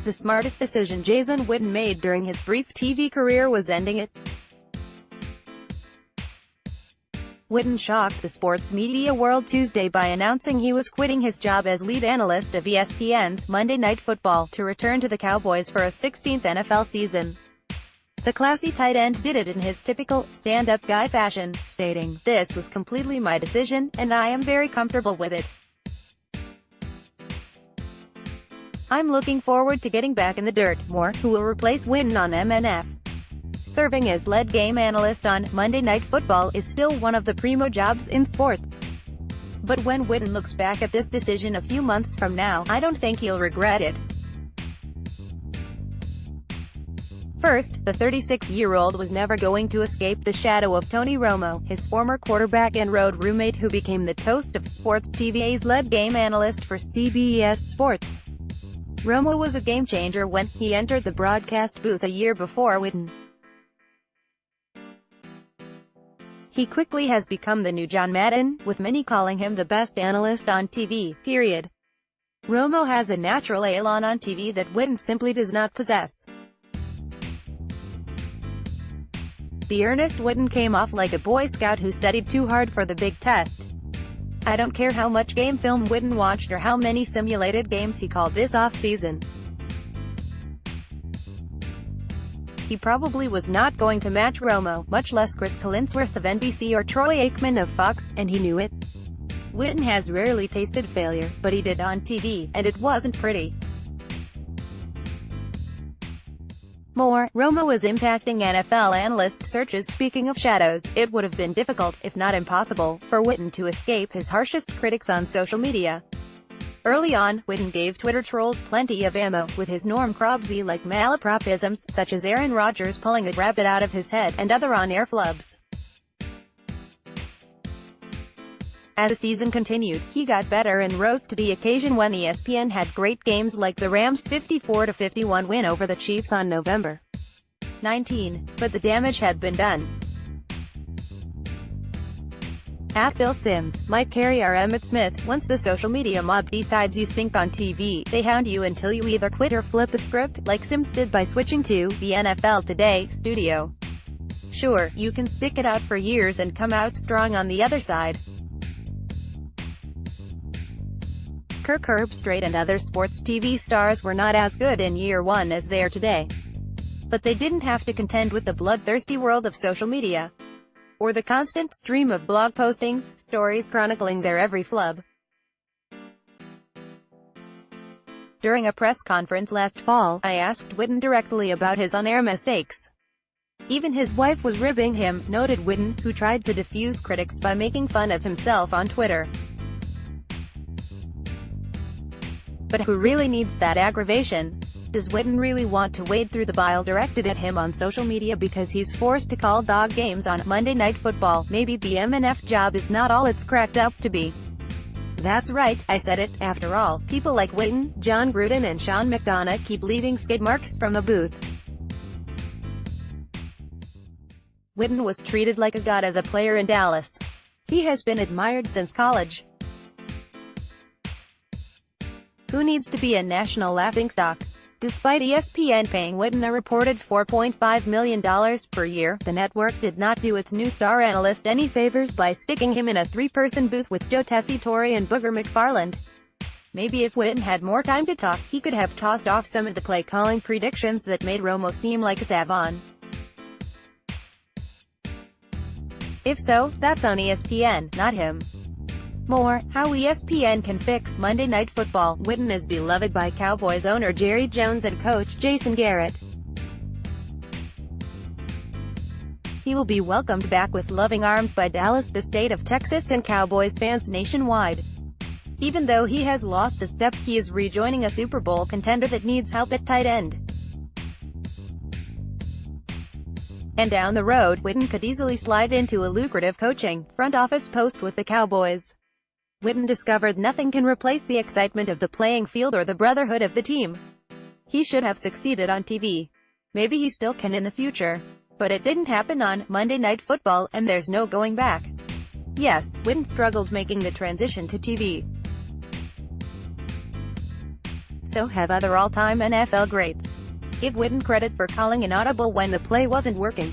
The smartest decision Jason Witten made during his brief TV career was ending it. Witten shocked the sports media world Tuesday by announcing he was quitting his job as lead analyst of ESPN's Monday Night Football to return to the Cowboys for a 16th NFL season. The classy tight end did it in his typical, stand-up guy fashion, stating, "This was completely my decision, and I am very comfortable with it. I'm looking forward to getting back in the dirt." Moore, who will replace Witten on MNF, serving as lead game analyst on Monday Night Football, is still one of the primo jobs in sports. But when Witten looks back at this decision a few months from now, I don't think he'll regret it. First, the 36-year-old was never going to escape the shadow of Tony Romo, his former quarterback and road roommate who became the toast of sports TV's lead game analyst for CBS Sports. Romo was a game-changer when he entered the broadcast booth a year before Witten. He quickly has become the new John Madden, with many calling him the best analyst on TV, period. Romo has a natural elan on TV that Witten simply does not possess. The earnest Witten came off like a Boy Scout who studied too hard for the big test. I don't care how much game film Witten watched or how many simulated games he called this off-season. He probably was not going to match Romo, much less Chris Collinsworth of NBC or Troy Aikman of Fox, and he knew it. Witten has rarely tasted failure, but he did on TV, and it wasn't pretty. More, Romo is impacting NFL analyst searches. Speaking of shadows, it would have been difficult, if not impossible, for Witten to escape his harshest critics on social media. Early on, Witten gave Twitter trolls plenty of ammo, with his Norm Crosby-like malapropisms, such as Aaron Rodgers pulling a rabbit out of his head, and other on-air flubs. As the season continued, he got better and rose to the occasion when ESPN had great games like the Rams' 54-51 win over the Chiefs on November 19, but the damage had been done. At Phil Simms, Mike Carey or Emmitt Smith, once the social media mob decides you stink on TV, they hound you until you either quit or flip the script, like Simms did by switching to the NFL Today studio. Sure, you can stick it out for years and come out strong on the other side. Kirk Herbstreit and other sports TV stars were not as good in year one as they are today. But they didn't have to contend with the bloodthirsty world of social media, or the constant stream of blog postings, stories chronicling their every flub. During a press conference last fall, I asked Witten directly about his on-air mistakes. Even his wife was ribbing him, noted Witten, who tried to diffuse critics by making fun of himself on Twitter. But who really needs that aggravation? Does Witten really want to wade through the bile directed at him on social media because he's forced to call dog games on Monday Night Football? Maybe the MNF job is not all it's cracked up to be. That's right, I said it. After all, people like Witten, John Gruden and Sean McDonough keep leaving skid marks from the booth. Witten was treated like a god as a player in Dallas. He has been admired since college. Who needs to be a national laughingstock? Despite ESPN paying Witten a reported $4.5 million per year, the network did not do its new star analyst any favors by sticking him in a three-person booth with Joe Tessitore and Booger McFarland. Maybe if Witten had more time to talk, he could have tossed off some of the play-calling predictions that made Romo seem like a savant. If so, that's on ESPN, not him. More, how ESPN can fix Monday Night Football. Witten is beloved by Cowboys owner Jerry Jones and coach Jason Garrett. He will be welcomed back with loving arms by Dallas, the state of Texas, and Cowboys fans nationwide. Even though he has lost a step, he is rejoining a Super Bowl contender that needs help at tight end. And down the road, Witten could easily slide into a lucrative coaching, front office post with the Cowboys. Witten discovered nothing can replace the excitement of the playing field or the brotherhood of the team. He should have succeeded on TV. Maybe he still can in the future. But it didn't happen on Monday Night Football, and there's no going back. Yes, Witten struggled making the transition to TV. so have other all-time NFL greats. Give Witten credit for calling an audible when the play wasn't working.